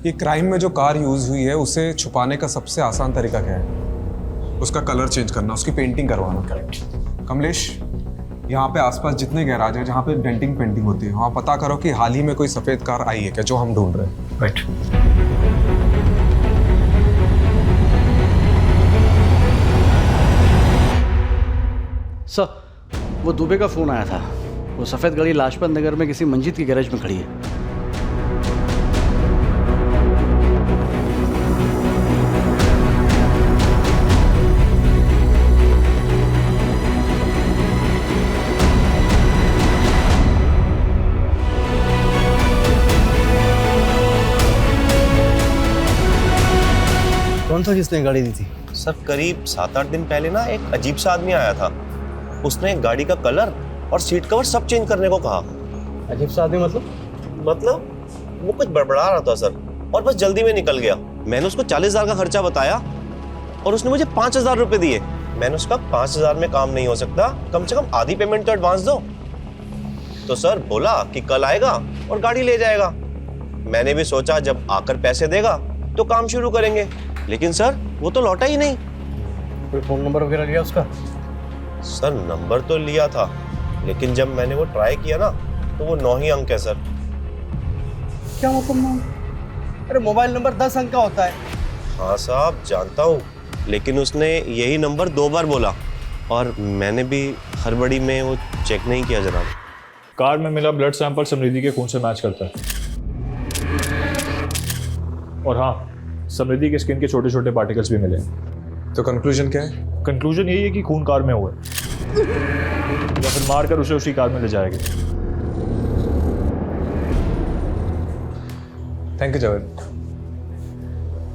[SPEAKER 2] ये क्राइम में जो कार यूज हुई है उसे छुपाने का सबसे आसान तरीका क्या है? उसका कलर चेंज करना, उसकी पेंटिंग करवाना। करेक्ट। कमलेश, यहाँ पे आसपास जितने गैराज है जहाँ पे डेंटिंग पेंटिंग होती है, वहाँ पता करो कि हाल ही में कोई सफेद कार आई है क्या जो हम ढूंढ रहे हैं।
[SPEAKER 5] राइट। सर वो दुबे का फोन आया था। वो सफेद गाड़ी लाजपत नगर में किसी मंजिद की गैरेज में खड़ी है। कौन सा किसने गाड़ी दी थी?
[SPEAKER 15] सर करीब 7-8 दिन पहले ना एक अजीब सा आदमी आया था। उसने गाड़ी का कलर और सीट कवर सब चेंज करने को कहा।
[SPEAKER 5] अजीब सा आदमी
[SPEAKER 15] मतलब वो कुछ बड़बड़ा रहा था सर, और बस जल्दी में निकल गया। मैंने उसको 40,000 का खर्चा बताया और उसने मुझे 5,000 रुपए दिए। मैंने उसका 5,000 में काम नहीं हो सकता, कम से कम आधी पेमेंट तो एडवांस दो। तो सर बोला कि कल आएगा और गाड़ी ले जाएगा। मैंने भी सोचा जब आकर पैसे देगा तो काम शुरू करेंगे, लेकिन सर वो तो लौटा ही नहीं।
[SPEAKER 5] कोई फोन नंबर वगैरह लिया उसका?
[SPEAKER 15] सर नंबर तो लिया था, लेकिन जब मैंने वो ट्राई किया ना तो वो 9 ही अंक है सर।
[SPEAKER 5] क्या मतलब? अरे मोबाइल नंबर 10 अंक का होता है।
[SPEAKER 15] हाँ साहब जानता हूँ, लेकिन उसने यही नंबर 2 बार बोला और मैंने भी हड़बड़ी में वो चेक नहीं किया जनाब।
[SPEAKER 16] कार में मिला ब्लड सैंपल समृद्धि के खून से मैच करता है। और हाँ, समृद्धि के स्किन के छोटे छोटे पार्टिकल्स भी मिले।
[SPEAKER 2] तो कंक्लूजन क्या है?
[SPEAKER 16] कंक्लूजन यही है कि खून कार में हुआ है, या फिर मारकर उसे उसी कार में ले जाएंगे।
[SPEAKER 2] Thank you Javed.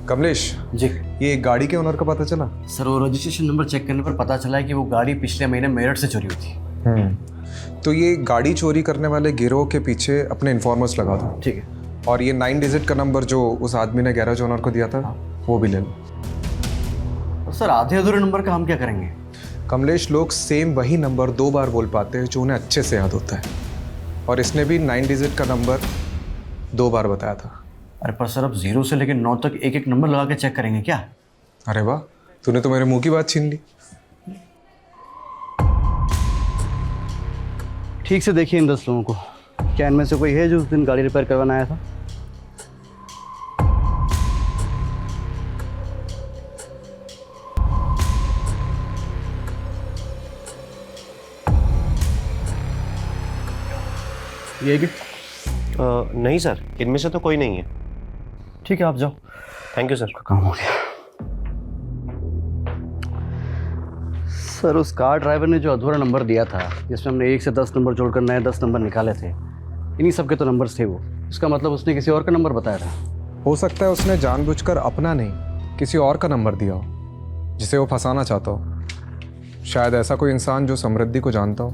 [SPEAKER 2] कमलेश
[SPEAKER 5] जी,
[SPEAKER 2] ये गाड़ी के ओनर का पता चला?
[SPEAKER 5] सर वो रजिस्ट्रेशन नंबर चेक करने पर पता चला है कि वो गाड़ी पिछले महीने मेरठ से चोरी हुई थी।
[SPEAKER 2] तो ये गाड़ी चोरी करने वाले गिरोह के पीछे अपने इन्फॉर्मर्स लगा दो।
[SPEAKER 5] ठीक है।
[SPEAKER 2] और ये 9 डिजिट का नंबर जो उस आदमी ने गैराज ओनर को दिया था, वो भी ले लो।
[SPEAKER 5] तो सर आधे अधूरे नंबर का हम क्या करेंगे?
[SPEAKER 2] कमलेश, लोग सेम वही नंबर 2 बार बोल पाते हैं जो उन्हें अच्छे से याद होता है, और इसने भी 9 डिजिट का नंबर 2 बार बताया था।
[SPEAKER 5] अरे पर सर अब 0 से लेकर 9 तक एक एक नंबर लगा के चेक करेंगे क्या?
[SPEAKER 2] अरे वाह, तूने तो मेरे मुंह की बात छीन ली।
[SPEAKER 5] ठीक से देखिए इन 10 लोगों को, क्या इनमें से कोई है जो उस दिन गाड़ी रिपेयर करवाना आया था? ये गिफ्ट?
[SPEAKER 15] नहीं सर, इनमें से तो कोई नहीं है।
[SPEAKER 5] ठीक है, आप जाओ।
[SPEAKER 15] Thank you sir.
[SPEAKER 5] काम हो गया। सर, उस कार ड्राइवर ने जो अधूरा नंबर दिया था, जिसमें हमने 1 से 10 नंबर जोड़कर नए 10 नंबर निकाले थे, इन्हीं सब के तो नंबर्स थे वो। इसका मतलब उसने किसी और का नंबर बताया था।
[SPEAKER 2] हो सकता है उसने जानबूझकर अपना नहीं किसी और का नंबर दिया हो, जिसे वो फंसाना चाहता हो। शायद ऐसा कोई इंसान जो समृद्धि को जानता हो।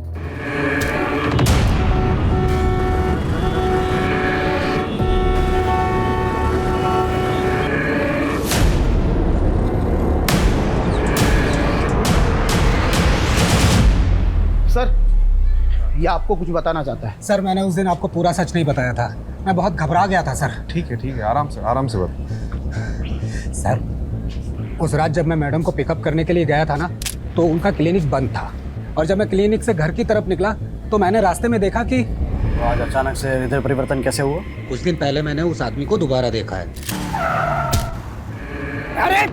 [SPEAKER 12] सर, ये आपको कुछ बताना चाहता है।
[SPEAKER 9] सर, मैंने उस दिन आपको पूरा सच नहीं बताया था। मैं बहुत घबरा गया था सर।
[SPEAKER 2] ठीक है, आराम से बता।
[SPEAKER 9] सर, उस रात जब मैं मैडम को पिकअप करने के लिए गया था ना, तो उनका क्लिनिक बंद था। और जब मैं क्लिनिक से घर की तरफ निकला तो मैंने रास्ते में देखा कि
[SPEAKER 5] आज अचानक से हृदय परिवर्तन कैसे हुआ?
[SPEAKER 9] कुछ दिन पहले मैंने उस आदमी को दोबारा देखा है।
[SPEAKER 12] अरे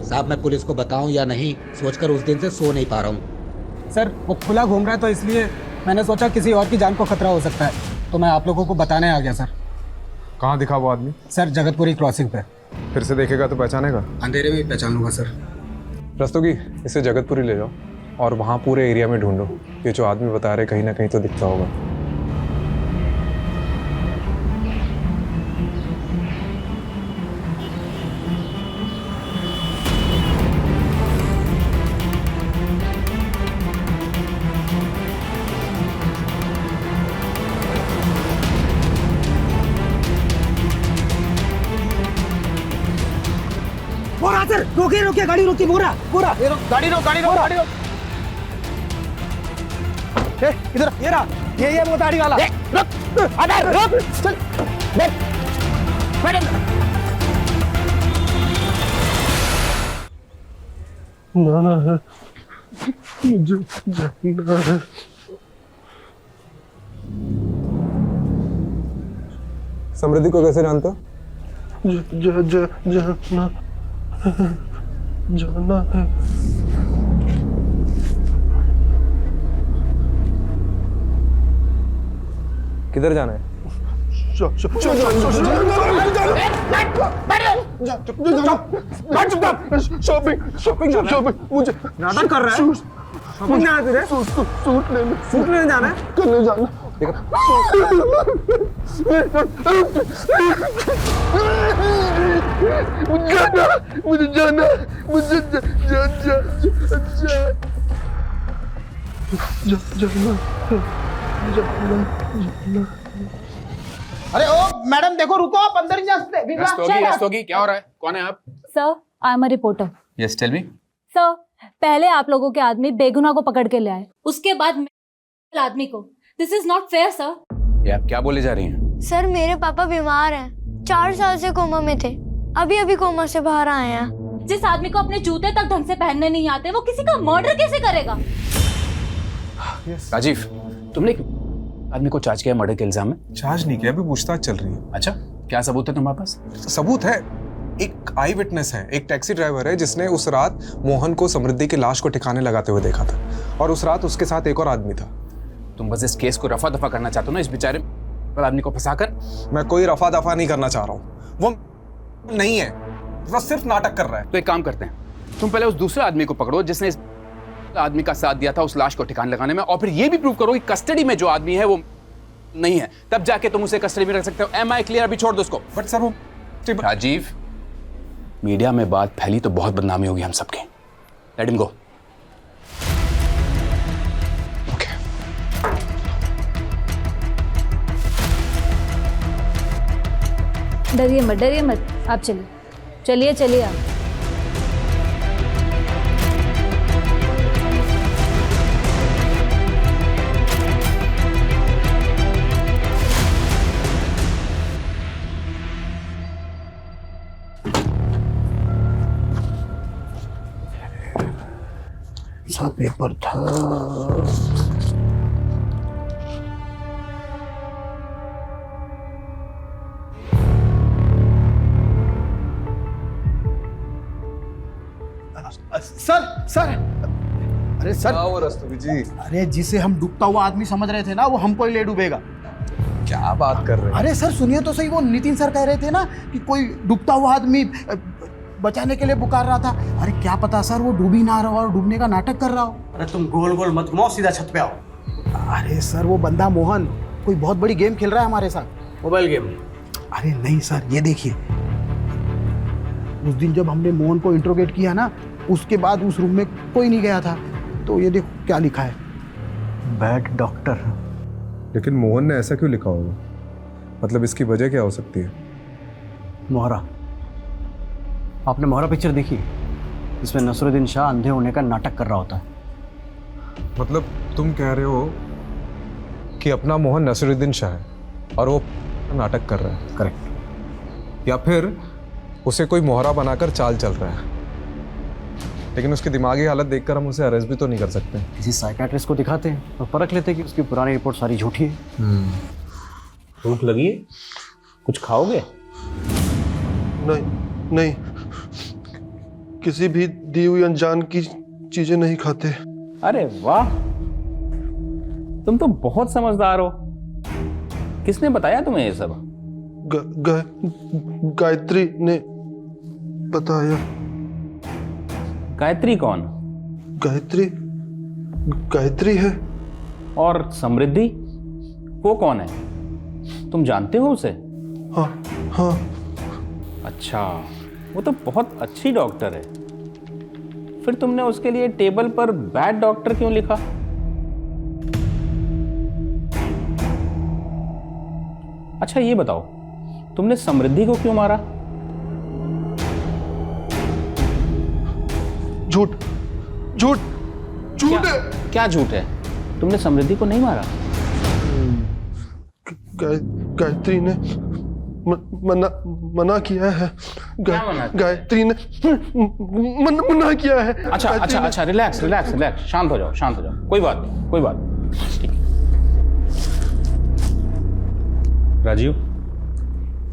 [SPEAKER 9] साहब, मैं पुलिस को बताऊं या नहीं सोचकर उस दिन से सो नहीं पा रहा हूँ। सर, वो खुला घूम रहा है तो इसलिए मैंने सोचा किसी और की जान को खतरा हो सकता है, तो मैं आप लोगों को बताने आ गया सर।
[SPEAKER 2] कहाँ दिखा वो आदमी?
[SPEAKER 9] सर, जगतपुरी क्रॉसिंग पे।
[SPEAKER 2] फिर से देखेगा तो पहचानेगा?
[SPEAKER 9] अंधेरे में ही पहचान लूंगा सर।
[SPEAKER 2] रस्तोगी, इसे जगतपुरी ले जाओ और वहाँ पूरे एरिया में ढूंढो। ये जो आदमी बता रहे कहीं ना कहीं तो दिखता होगा।
[SPEAKER 12] बोरा सर, रोकिए, गाड़ी रोकिए। बोरा, गाड़ी रोक। इधर, ये रहा, ये वो गाड़ी वाला। रुक, चल, बैठ।
[SPEAKER 10] जाना है, मुझे जाना है।
[SPEAKER 2] समृद्धि को कैसे जानते हो?
[SPEAKER 10] जाना है।
[SPEAKER 2] किधर जाना है?
[SPEAKER 10] शॉपिंग मुझे
[SPEAKER 12] नाटक कर रहा है। शॉपिंग जाना है तुझे? सूट लेने जाना है?
[SPEAKER 10] करने जाना। मुझे जाना।
[SPEAKER 12] अरे ओ मैडम, देखो, रुको, आप अंदर नहीं जा सकते।
[SPEAKER 14] रस्तोगी, क्या हो रहा है? कौन है आप?
[SPEAKER 8] Sir, I am a reporter.
[SPEAKER 14] Yes, tell me.
[SPEAKER 8] Sir, पहले आप लोगों के आदमी बेगुनाह को पकड़ के ले आए, उसके बाद आदमी को। This is not fair sir.
[SPEAKER 14] ये आप क्या बोले जा रही हैं?
[SPEAKER 17] सर, मेरे पापा बीमार हैं। 4 साल से कोमा में थे, अभी कोमा से बाहर आए हैं।
[SPEAKER 8] जिस आदमी को अपने जूते तक ढंग से पहनने नहीं आते, वो किसी का मर्डर कैसे करेगा?
[SPEAKER 14] राजीव, तुमने एक आदमी को चार्ज किया मर्डर के इल्जाम में?
[SPEAKER 2] चार्ज नहीं किया, अभी पूछताछ चल रही है।
[SPEAKER 14] अच्छा, क्या सबूत है तुम्हारे पास?
[SPEAKER 2] सबूत है, एक आई विटनेस है, एक टैक्सी ड्राइवर है जिसने उस रात मोहन को समृद्धि की लाश को ठिकाने लगाते हुए देखा था, और उस रात उसके साथ एक और आदमी था।
[SPEAKER 14] तुम बस इस केस को रफा दफा करना चाहते हो ना, इस बेचारे आदमी को फंसाकर?
[SPEAKER 2] मैं कोई रफा दफा नहीं करना चाह रहा हूँ, वो नहीं है, वो सिर्फ नाटक कर रहा है।
[SPEAKER 14] तो एक काम करते हैं, तुम पहले उस दूसरे आदमी को पकड़ो जिसने इस आदमी का साथ दिया था उस लाश को ठिकाने लगाने में, और फिर ये भी प्रूव करो कि कस्टडी में जो आदमी है वो नहीं है, तब जाके तुम उसे कस्टडी में रख सकते हो। Am I clear? अभी छोड़ दो उसको।
[SPEAKER 2] बट सर वो
[SPEAKER 14] राजीव, मीडिया में बात फैली तो बहुत बदनामी होगी हम सबकी। Let him go.
[SPEAKER 8] डरिए मत, आप चलिए आप।
[SPEAKER 4] सा पेपर था।
[SPEAKER 12] सर,
[SPEAKER 5] अरे सर
[SPEAKER 2] वो रस्तोगी जी,
[SPEAKER 12] अरे जिसे हम डूबता हुआ आदमी समझ रहे थे ना, वो हमको ही ले डूबेगा।
[SPEAKER 2] क्या बात कर रहे हैं?
[SPEAKER 12] अरे सर सुनिए तो सही, वो नितिन सर कह रहे थे ना कि कोई डूबता हुआ आदमी बचाने के लिए पुकार रहा था। अरे क्या पता सर, वो डूबी ना रहा और डूबने का नाटक कर रहा हो।
[SPEAKER 5] अरे तुम गोल गोल मत घुमाओ, सीधा छत पे आओ।
[SPEAKER 12] अरे सर वो बंदा मोहन कोई बहुत बड़ी गेम खेल रहा है हमारे साथ।
[SPEAKER 5] Mobile game?
[SPEAKER 12] अरे नहीं सर, ये देखिए, उस दिन जब हमने मोहन को इंट्रोगेट किया ना, उसके बाद उस रूम में कोई नहीं गया था। तो ये देखो क्या लिखा है,
[SPEAKER 5] बैड डॉक्टर।
[SPEAKER 2] लेकिन मोहन ने ऐसा क्यों लिखा होगा? मतलब इसकी वजह क्या हो सकती है?
[SPEAKER 5] मोहरा, आपने मोहरा पिक्चर देखी? इसमें नसरुद्दीन शाह अंधे होने का नाटक कर रहा होता है।
[SPEAKER 2] मतलब तुम कह रहे हो कि अपना मोहन नसरुद्दीन शाह है और वो नाटक कर रहा है?
[SPEAKER 5] करेक्ट।
[SPEAKER 2] या फिर उसे कोई मोहरा बनाकर चाल चल रहा है, लेकिन उसकी दिमागी हालत देखकर हम उसे अरेस्ट भी तो नहीं कर सकते।
[SPEAKER 5] किसी साइकेट्रिस्ट को दिखाते हैं और परख लेते हैं कि उसकी पुरानी रिपोर्ट सारी झूठी है।
[SPEAKER 16] भूख लगी है? कुछ खाओगे?
[SPEAKER 18] नहीं नहीं, किसी भी दी हुई अनजान की चीजें नहीं खाते।
[SPEAKER 14] अरे वाह, तुम तो बहुत समझदार हो। किसने बताया तुम्हें ये सब?
[SPEAKER 18] गायत्री ने बताया।
[SPEAKER 14] गायत्री कौन?
[SPEAKER 18] गायत्री गायत्री है।
[SPEAKER 14] और समृद्धि, वो कौन है? तुम जानते हो उसे?
[SPEAKER 18] हाँ हाँ।
[SPEAKER 14] अच्छा, वो तो बहुत अच्छी डॉक्टर है। फिर तुमने उसके लिए टेबल पर बैड डॉक्टर क्यों लिखा? अच्छा ये बताओ, तुमने समृद्धि को क्यों मारा?
[SPEAKER 18] झूठ झूठ झूठ है।
[SPEAKER 14] क्या झूठ है? तुमने समृद्धि को नहीं मारा?
[SPEAKER 18] गायत्री ने मना किया है। गायत्री ने मना किया है।
[SPEAKER 14] अच्छा अच्छा अच्छा, रिलैक्स रिलैक्स रिलैक्स, शांत हो जाओ शांत हो जाओ, कोई बात नहीं कोई बात नहीं, ठीक है। राजीव,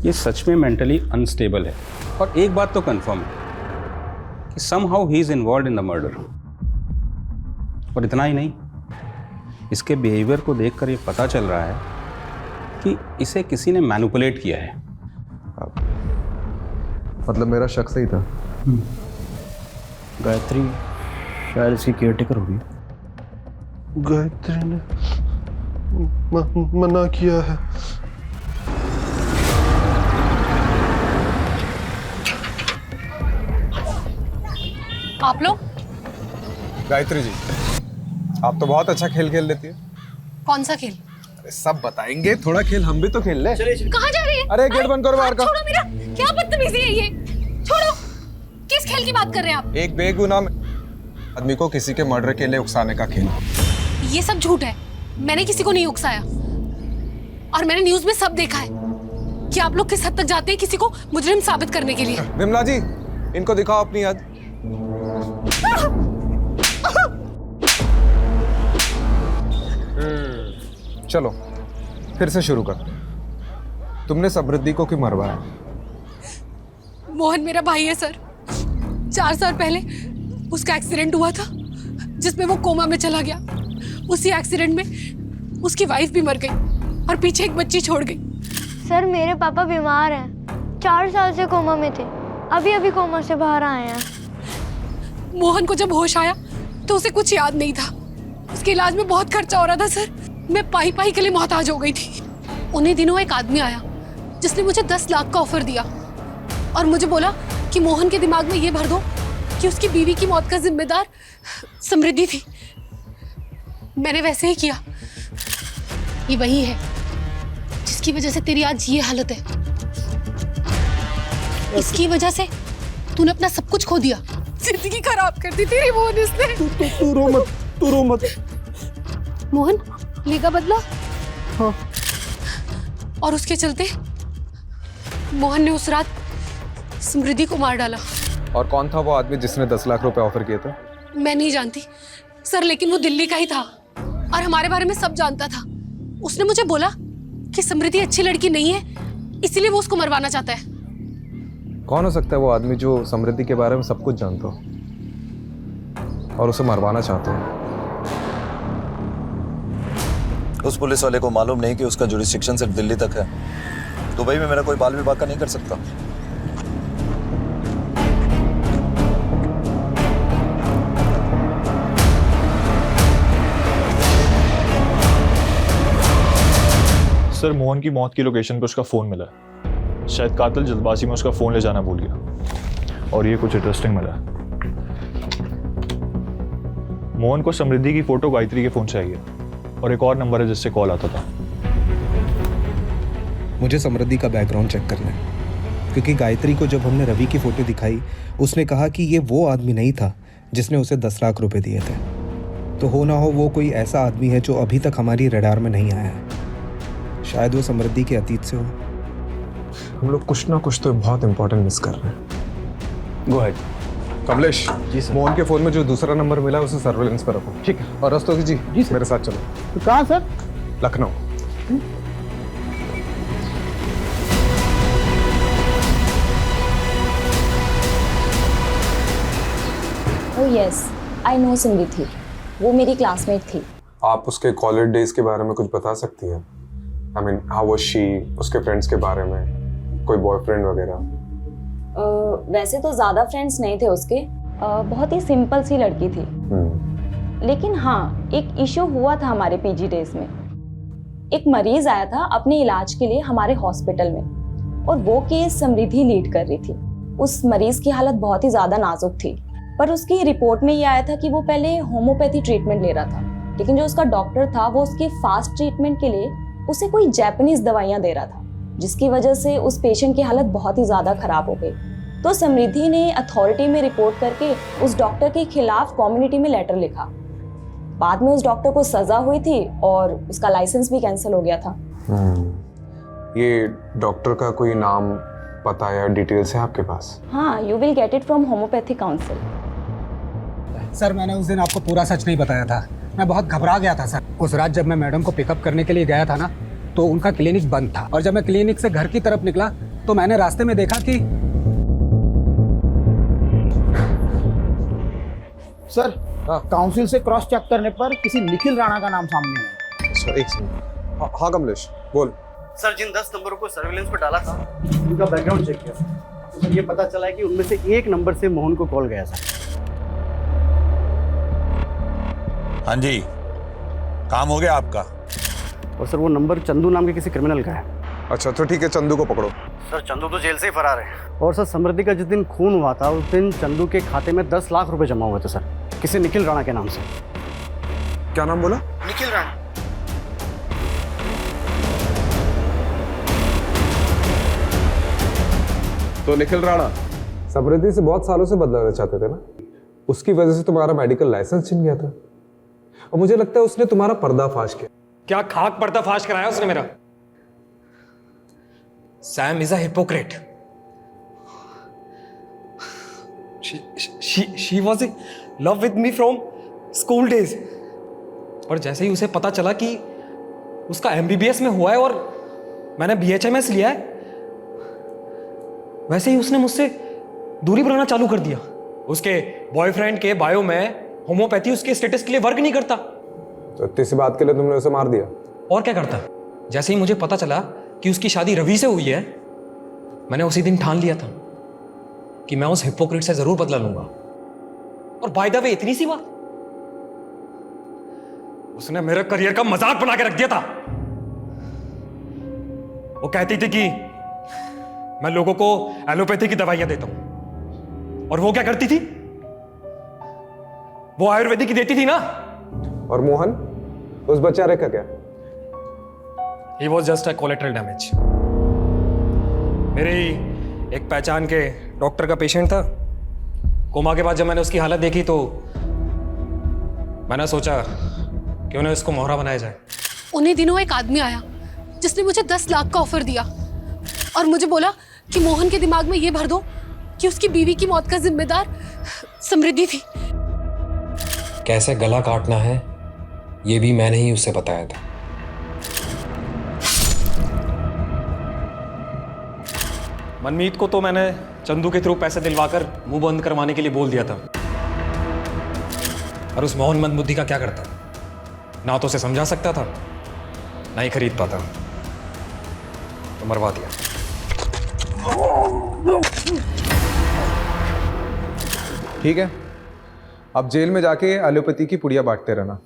[SPEAKER 14] ये सच में मेंटली अनस्टेबल है, और एक बात तो कंफर्म है कि somehow he is involved in the murder. और इतना ही नहीं, इसके बिहेवियर को देखकर ये पता चल रहा है कि इसे किसी ने मैनिपुलेट किया है।
[SPEAKER 2] मतलब मेरा शक सही था।
[SPEAKER 5] गायत्री शायद इसकी केयरटेकर होगी।
[SPEAKER 18] गायत्री ने मना किया है।
[SPEAKER 1] आप लोग?
[SPEAKER 2] गायत्री जी, आप तो बहुत अच्छा खेल खेल लेती है।
[SPEAKER 1] कौन सा खेल?
[SPEAKER 2] अरे सब बताएंगे, थोड़ा खेल हम भी तो खेल ले।
[SPEAKER 1] कहाँ जा रही है?
[SPEAKER 2] अरे गेट बंद करो बाहर का।
[SPEAKER 1] छोड़ो मेरा, क्या बदतमीजी है ये? छोड़ो। किस खेल की बात कर रहे हैं आप?
[SPEAKER 2] एक बेगुनाह आदमी को किसी के मर्डर के लिए उकसाने का खेल।
[SPEAKER 1] ये सब झूठ है, मैंने किसी को नहीं उकसाया। और मैंने न्यूज में सब देखा है कि आप लोग किस हद तक जाते हैं किसी को मुजरिम साबित करने के लिए।
[SPEAKER 2] विमला जी, इनको दिखाओ अपनी याद। चलो फिर से शुरू करते हैं। तुमने समृद्धि को क्यों मरवाया?
[SPEAKER 1] मोहन मेरा भाई है सर। 4 साल पहले उसका एक्सीडेंट हुआ था जिसमें वो कोमा में चला गया। उसी एक्सीडेंट में उसकी वाइफ भी मर गई और पीछे एक बच्ची छोड़ गई।
[SPEAKER 17] सर मेरे पापा बीमार हैं, 4 साल से कोमा में थे, अभी अभी कोमा से बाहर आए हैं।
[SPEAKER 1] मोहन को जब होश आया तो उसे कुछ याद नहीं था। उसके इलाज में बहुत खर्चा हो रहा था सर, मैं पाई पाई के लिए मोहताज हो गई थी। उन्हीं दिनों एक आदमी आया जिसने मुझे 10 लाख का ऑफर दिया और मुझे बोला कि मोहन के दिमाग में ये भर दो कि उसकी बीवी की मौत का जिम्मेदार समृद्धि थी। मैंने वैसे ही किया। ये वही है जिसकी वजह से तेरी आज ये हालत है। इसकी वजह से तूने अपना सब कुछ खो दिया, जिंदगी खराब कर दी तेरी मोहन इसने।
[SPEAKER 18] तू रो मत, तू रो मत।
[SPEAKER 1] मोहन लेगा बदला?
[SPEAKER 18] हाँ।
[SPEAKER 1] और उसके चलते मोहन ने उस रात समृद्धि को मार डाला।
[SPEAKER 2] और कौन था वो आदमी जिसने 10 लाख रुपए ऑफर किए थे?
[SPEAKER 1] मैं नहीं जानती सर, लेकिन वो दिल्ली का ही था और हमारे बारे में सब जानता था। उसने मुझे बोला कि समृद्धि अच्छी लड़की नहीं है, इसीलिए वो उसको मरवाना चाहता है।
[SPEAKER 2] कौन हो सकता है वो आदमी जो समृद्धि के बारे में सब कुछ जानता हो और उसे मरवाना चाहता हो?
[SPEAKER 13] उस पुलिस वाले को मालूम नहीं कि उसका जुरिस्डिक्शन सिर्फ दिल्ली तक है। दुबई में मेरा कोई बाल विभाग का नहीं कर सकता।
[SPEAKER 16] सर मोहन की मौत की लोकेशन पे उसका फ़ोन मिला है। शायद कातिल जल्दबाजी में उसका फ़ोन ले जाना भूल गया। और ये कुछ इंटरेस्टिंग मिला है। मोहन को समृद्धि की फ़ोटो गायत्री के फ़ोन से आई है और एक और नंबर है जिससे कॉल आता था।
[SPEAKER 19] मुझे समृद्धि का बैकग्राउंड चेक करना है, क्योंकि गायत्री को जब हमने रवि की फ़ोटो दिखाई उसने कहा कि ये वो आदमी नहीं था जिसने उसे 10 लाख रुपए दिए थे। तो हो ना हो वो कोई ऐसा आदमी है जो अभी तक हमारी रडार में नहीं आया है। शायद वो समृद्धि के अतीत से हो।
[SPEAKER 2] हम लोग कुछ ना कुछ तो बहुत इंपॉर्टेंट मिस कर रहे हैं।
[SPEAKER 6] Go ahead.
[SPEAKER 2] Kamlesh ji sir. Mohan के फोन में जो दूसरा नंबर मिला उसे सर्वेलेंस पर रखो।
[SPEAKER 12] ठीक है।
[SPEAKER 2] और रस्तोगी जी मेरे साथ चलो।
[SPEAKER 12] तो कहाँ sir?
[SPEAKER 2] Lucknow.
[SPEAKER 20] Oh yes, I know Samriddhi. वो मेरी क्लासमेट थी।
[SPEAKER 2] आप उसके कॉलेज डेज के बारे में कुछ बता सकती हैं? I mean how was she, उसके फ्रेंड्स के बारे में, कोई बॉयफ्रेंड वगैरह?
[SPEAKER 20] वैसे तो ज़्यादा फ्रेंड्स नहीं थे उसके। बहुत ही सिंपल सी लड़की थी। लेकिन हाँ, एक इशू हुआ था हमारे पीजी डेज में। एक मरीज आया था अपने इलाज के लिए हमारे हॉस्पिटल में, और वो केस समृद्धि लीड कर रही थी। उस मरीज की हालत बहुत ही ज़्यादा नाजुक थी, पर उसकी रिपोर्ट में ये आया था कि वो पहले होम्योपैथी ट्रीटमेंट ले रहा था, लेकिन जो उसका डॉक्टर था वो उसके फास्ट ट्रीटमेंट के लिए उसे कोई जापानीज दवाइयाँ दे रहा था, जिसकी वजह से उस पेशेंट की हालत बहुत ही ज़्यादा खराब हो गई। तो समृद्धि ने अथॉरिटी में रिपोर्ट करके उस डॉक्टर के खिलाफ कम्युनिटी में लेटर लिखा। बाद में उस डॉक्टर को सज़ा हुई थी और उसका लाइसेंस भी कैंसिल हो गया था।
[SPEAKER 2] ये डॉक्टर का कोई नाम, पता या डिटेल्स है आपके पास?
[SPEAKER 20] हाँ, you will get it from homeopathy council.
[SPEAKER 9] Sir मैंने उस दिन आपको पूरा सच नहीं बताया था। मैं बहुत घबरा गया था सर। उस रात जब मैं मैडम को पिकअप करने के लिए गया था ना, तो उनका क्लिनिक बंद था, और जब मैं क्लिनिक से घर की तरफ निकला तो मैंने रास्ते में देखा कि
[SPEAKER 12] सर काउंसिल से क्रॉस चेक करने पर किसी निखिल राणा का नाम सामने आया।
[SPEAKER 2] अच्छा एक सेकंड। हाँ कमलेश बोल।
[SPEAKER 5] सर जिन 10 नंबरों को सर्विलेंस पर डाला था उनका बैकग्राउंड चेक किया तो सर ये पता चला है कि उनमें से एक नंबर से मोहन को कॉल गया था।
[SPEAKER 7] हाँ जी, काम हो गया आपका।
[SPEAKER 5] और सर वो नंबर चंदू नाम के किसी क्रिमिनल का है।
[SPEAKER 2] अच्छा तो ठीक है, चंदू को पकड़ो।
[SPEAKER 5] सर चंदू तो जेल से ही फरार है। और सर समृद्धि का जिस दिन खून हुआ था उस दिन चंदू के खाते में 10 लाख रुपए जमा हुए थे सर, किसी निखिल राणा के नाम से।
[SPEAKER 2] क्या नाम बोला?
[SPEAKER 12] निखिल राणा।
[SPEAKER 2] तो निखिल राणा समृद्धि से बहुत सालों से बदलाना चाहते थे ना, उसकी वजह से तुम्हारा मेडिकल लाइसेंस छिन गया था, और मुझे लगता है उसने तुम्हारा पर्दाफाश किया।
[SPEAKER 21] क्या खाक पर्दाफाश कराया उसने मेरा? Sam is a hypocrite. She was in love with me from school days, और जैसे ही उसे पता चला कि उसका MBBS में हुआ है और मैंने BHMS लिया है, वैसे ही उसने मुझसे दूरी बनाना चालू कर दिया। उसके बॉयफ्रेंड के बायो में होम्योपैथी उसके स्टेटस के लिए वर्क नहीं करता।
[SPEAKER 2] तो इतनी सी बात के लिए तुमने उसे मार दिया?
[SPEAKER 21] और क्या करता? जैसे ही मुझे पता चला कि उसकी शादी रवि से हुई है, मैंने उसी दिन ठान लिया था कि मैं उस हिपोक्रेट से जरूर बदला लूंगा। और बाय द वे इतनी सी बात, उसने मेरे करियर का मजाक बना के रख दिया था। वो कहती थी कि मैं लोगों को एलोपैथी की दवाइयां देता हूं, और वो क्या करती थी? वो आयुर्वेदिक की देती थी ना।
[SPEAKER 2] और मोहन, उस बेचारे का क्या?
[SPEAKER 21] He was just a collateral damage. मेरे एक पहचान के डॉक्टर का पेशेंट था। कोमा के बाद जब मैंने उसकी हालत देखी तो मैंने सोचा कि उन्हें उसको मोहरा बनाया जाए।
[SPEAKER 1] उन्हीं दिनों एक आदमी आया जिसने मुझे 10 लाख का ऑफर दिया और मुझे बोला कि मोहन के दिमाग में ये भर दो कि उसकी बीवी की मौत का जिम्मेदार समृद्धि थी।
[SPEAKER 22] कैसे गला काटना है ये भी मैंने ही उसे बताया था।
[SPEAKER 21] मनमीत को तो मैंने चंदू के थ्रू पैसे दिलवाकर मुंह बंद करवाने के लिए बोल दिया था। और उस मोहन मंदबुद्धि का क्या करता? ना तो उसे समझा सकता था
[SPEAKER 22] नहीं खरीद पाता तो मरवा दिया।
[SPEAKER 2] ठीक है, अब जेल में जाके एलोपैथी की पुड़िया बांटते रहना।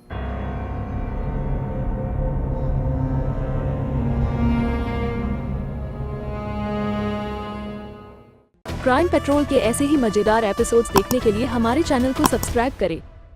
[SPEAKER 3] क्राइम पेट्रोल के ऐसे ही मजेदार एपिसोड्स देखने के लिए हमारे चैनल को सब्सक्राइब करें